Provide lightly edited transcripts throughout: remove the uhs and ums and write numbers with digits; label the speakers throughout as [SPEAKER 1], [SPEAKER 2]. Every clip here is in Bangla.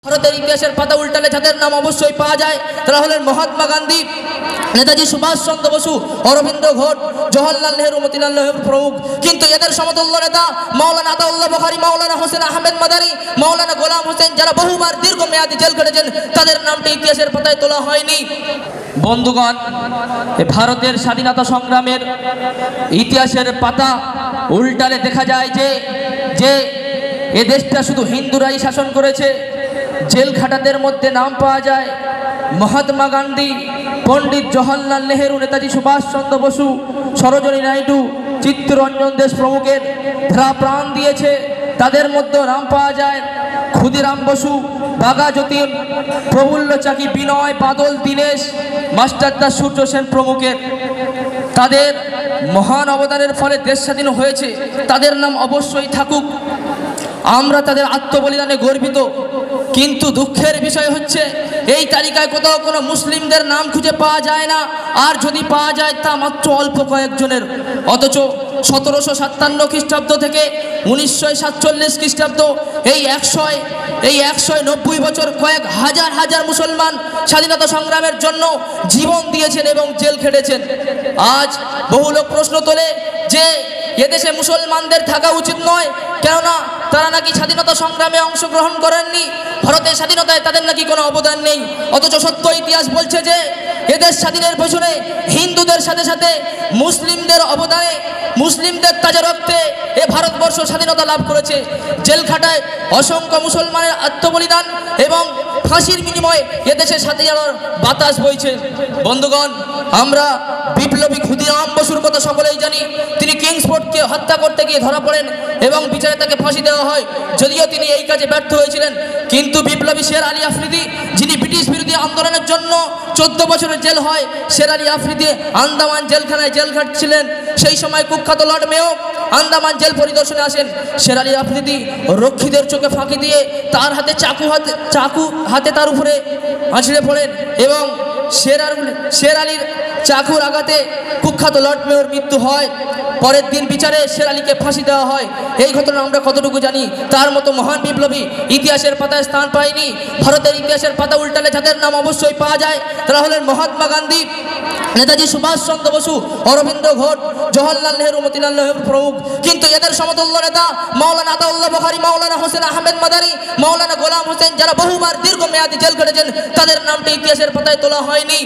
[SPEAKER 1] ভারতের ইতিহাসের পাতা উল্টালে যাদের নাম অবশ্যই পাওয়া যায় তারা হলেন মহাত্মা গান্ধী, নেতাজি সুভাষ চন্দ্র বসু, অরবিন্দ ঘোষ, জওহরলাল নেহরু, মতিলাল নেহরু প্রমুখ। কিন্তু এদের সমতুল্য নেতা মাওলানা আতাউল্লাহ বুখারী, মাওলানা হোসেন আহমেদ মাদানী, মাওলানা গোলাম হোসেন, যারা বহুবার দীর্ঘমেয়াদী জেল খেটেছেন, তাদের নামটি ইতিহাসের পাতায় তোলা হয়নি। বন্ধুগণ, ভারতের স্বাধীনতা সংগ্রামের ইতিহাসের পাতা উল্টালে দেখা যায় যে এ দেশটা শুধু হিন্দুরাই শাসন করেছে। জেল খাটাদের মধ্যে নাম পাওয়া যায় মহাত্মা গান্ধী, পণ্ডিত জওহরলাল নেহরু, নেতাজি সুভাষ চন্দ্র বসু, সরোজিনী নাইডু, চিত্তরঞ্জন দাস প্রমুখের যারা প্রাণ দিয়েছে তাদের মধ্যে নাম পাওয়া যায় ক্ষুদিরাম বসু, বাঘা যতীন, প্রফুল্ল চাকি, বিনয়, বাদল, দীনেশ, মাস্টারদা, সূর্য সেন প্রমুখের। তাদের মহান অবদানের ফলে দেশ স্বাধীন হয়েছে, তাদের নাম অবশ্যই থাকুক। আমরা তাদের আত্মবলিদানে গর্বিত। কিন্তু দুঃখের বিষয় হচ্ছে এই তালিকায় কোথাও কোনো মুসলিমদের নাম খুঁজে পাওয়া যায় না, আর যদি পাওয়া যায় তা মাত্র অল্প কয়েকজনের। অথচ 1757 খ্রিস্টাব্দ থেকে 1947 খ্রিস্টাব্দ এই 190 বছর কয়েক হাজার হাজার মুসলমান স্বাধীনতা সংগ্রামের জন্য জীবন দিয়েছেন এবং জেল খেটেছেন। আজ বহু লোক প্রশ্ন তোলে যে এদেশে মুসলমানদের থাকা উচিত নয়, কেননা তারা নাকি স্বাধীনতা সংগ্রামে অংশগ্রহণ করেননি, ভারতের স্বাধীনতায় তাদের নাকি কোনো অবদান নেই। অথচ সত্য ইতিহাস বলছে যে এদেশ স্বাধীনের পেছনে হিন্দুদের সাথে সাথে মুসলিমদের অবদানে, মুসলিমদের তাজা রক্তে এ ভারতবর্ষ স্বাধীনতা লাভ করেছে। জেল খাটায় অসংখ্য মুসলমানের আত্মবলিদান এবং ফাঁসির বিনিময়ে এদেশে স্বাধীনতার বাতাস বইছে। বন্ধুগণ, আমরা বিপ্লবী ক্ষুদিরাম বসুর কথা সকলেই জানি। তিনি কিংসফোর্ডকে হত্যা করতে গিয়ে ধরা পড়েন এবং বিচারে তাকে ফাঁসি দেওয়া হয়, যদিও তিনি এই কাজে ব্যর্থ হয়েছিলেন। কিন্তু বিপ্লবী শের আলী আফ্রিদি, যিনি ব্রিটিশ বিরোধী আন্দোলনের জন্য 14 বছরের জেল হয়, শের আলী আফ্রিদি আন্দামান জেলখানায় জেল খাটছিলেন। সেই সময় কুখ্যাত লর্ড মেয়ো আন্দামান জেল পরিদর্শনে আসেন। শের আলী আফ্রিদি রক্ষীদের চোখে ফাঁকি দিয়ে তার হাতে চাকু হাতে তার উপরে আছড়ে পড়েন এবং শের আলীর চাকুর আঘাতে কুখ্যাত লর্ড মেয়র মৃত্যু হয়। পরের দিন বিচারে শের আলীকে ফাঁসি দেওয়া হয়। এই ঘটনা আমরা কতটুকু জানি? তার মতো মহান বিপ্লবী ইতিহাসের পাতায় স্থান পায়নি। ভারতের ইতিহাসের পাতা উল্টালে যাদের নাম অবশ্যই পাওয়া যায় তারা হলেন মহাত্মা গান্ধী, নেতাজি সুভাষ চন্দ্র বসু, অরবিন্দ ঘোষ, জওহরলাল নেহরু, মতিলাল নেহরু প্রমুখ। কিন্তু এদের সমতুল্য নেতা মাওলানা আতাউল্লাহ বুখারী, মাওলানা হোসেন আহমেদ মাদানী, মাওলানা গোলাম হোসেন, যারা বহুবার দীর্ঘমেয়াদী জেল খেটেছেন, তাদের নামটি ইতিহাসের পাতায় তোলা হয়নি।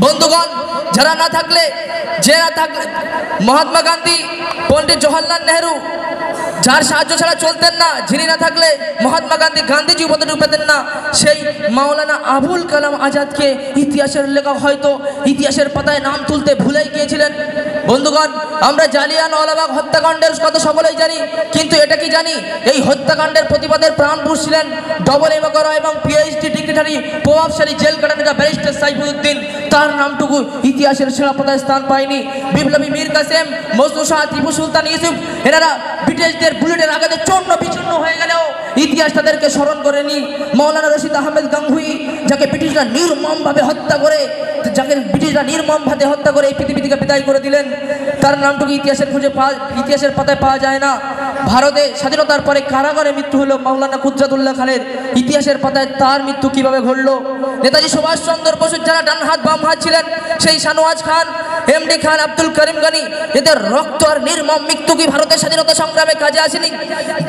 [SPEAKER 1] বন্ধুগণ, যারা না থাকলে মহাত্মা গান্ধী, পণ্ডিত জওহরলাল নেহরু যার সাহায্য ছাড়া চলতেন না, যিনি না থাকলে মহাত্মা গান্ধী গান্ধীজি উপাধিটি পেতেন না, সেই মাওলানা আবুল কালাম আজাদকে ইতিহাসের লেখক হয়তো ইতিহাসের পাতায় নাম তুলতে ভুলেই গিয়েছিলেন। বন্ধুগণ, আমরা জালিয়ানওয়ালাবাগ হত্যাকাণ্ডের কথা সকলেই জানি, কিন্তু এটা কি জানি এই হত্যাকাণ্ডের প্রতিবাদের প্রাণপুরুষ ছিলেন AA করা এবং PhD ডিগ্রিধারী প্রভাবশালী জেল কাটানোটা ব্যারিস্টার সাইফুদ্দিন। তার নামটুকু ইতিহাসের সেরা পাতায় স্থান পায়নি। বিপ্লবী মীর কাসেম, মজনু শাহ, টিপু সুলতান ইউসুফ, এনারা ব্রিটিশদের বুলেটের আঘাতে চূর্ণ বিচূর্ণ হয়ে গেলেও ইতিহাস তাদেরকে স্মরণ করেনি। মাওলানা রশিদ আহমেদ গাঙ্গুহি, যাকে ব্রিটিশরা নির্মমভাবে হত্যা করে এই পৃথিবী থেকে বিদায় করে দিলেন, তার নামটুকু ইতিহাসের পাতায় পাওয়া যায় না। ভারতে স্বাধীনতার পরে কারাগারে মৃত্যু হলো মাওলানা কুদরাতুল্লাহ খানের, ইতিহাসের পাতায় তার মৃত্যু কিভাবে ঘটলো? নেতাজি সুভাষ চন্দ্র বসুর যারা ডান হাত বাম হাত ছিলেন, সেই শাহনওয়াজ খান, MD খান, আব্দুল করিম গানি, এদের রক্ত আর নির্মম মৃত্যু কি ভারতের স্বাধীনতা সংগ্রামে কাজে আসেনি?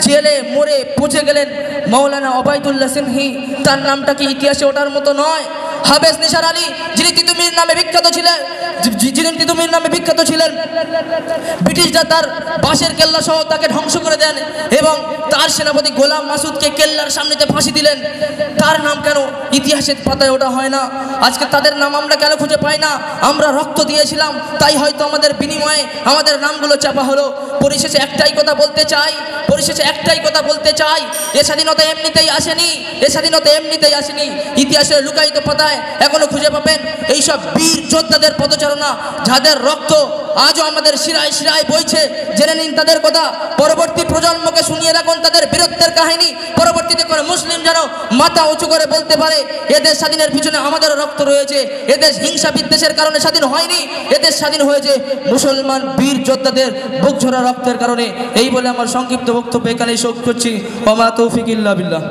[SPEAKER 1] জেলে মরে পচে গেলেন মাওলানা ওবায়দুল্লাহ সিনহি, তার নামটা কি ইতিহাসে ওঠার মতো নয়? হাফেজ নিসার আলী, যিনি তিতুমির নামে বিখ্যাত ছিলেন, ব্রিটিশরা তার বাঁশের কেল্লা সহ তাকে ধ্বংস করে দেন এবং তার সেনাপতি গোলাম মাসুদকে কেল্লার সামনেতে ফাঁসি দিলেন। তার নাম কেন ইতিহাসের পাতায় ওটা হয় না? আজকে তাদের নাম আমরা কেন খুঁজে পাই না? আমরা রক্ত দিয়েছিলাম, তাই হয়তো আমাদের বিনিময়ে আমাদের নামগুলো চাপা হলো। পরিশেষে একটাই কথা বলতে চাই, এ স্বাধীনতা এমনিতেই আসেনি। ইতিহাসের লুকায়িত পাতায় এখনো খুঁজে পাবেন এইসব বীর যোদ্ধাদের পদচারণা, যাদের রক্ত আজও আমাদের শিরায় শিরায় বইছে। জেনে নিন তাদের কথা, পরবর্তী প্রজন্মকে শুনিয়ে রাখুন তাদের বীরত্বের কাহিনী। পরবর্তীতে করে মুসলিম যেন মাথা উঁচু করে বলতে পারে এদেশ স্বাধীনের পিছনে আমাদের রক্ত রয়েছে। এদেশ হিংসা বিদ্বেষের কারণে স্বাধীন হয়নি, এদেশ স্বাধীন হয়েছে মুসলমান বীর যোদ্ধাদের বুক ঝরা রক্তের কারণে। এই বলে আমার সংক্ষিপ্ত বক্তব্য এখানেই শেষ করছি। ওয়া মা তৌফিক ইল্লা বিল্লাহ।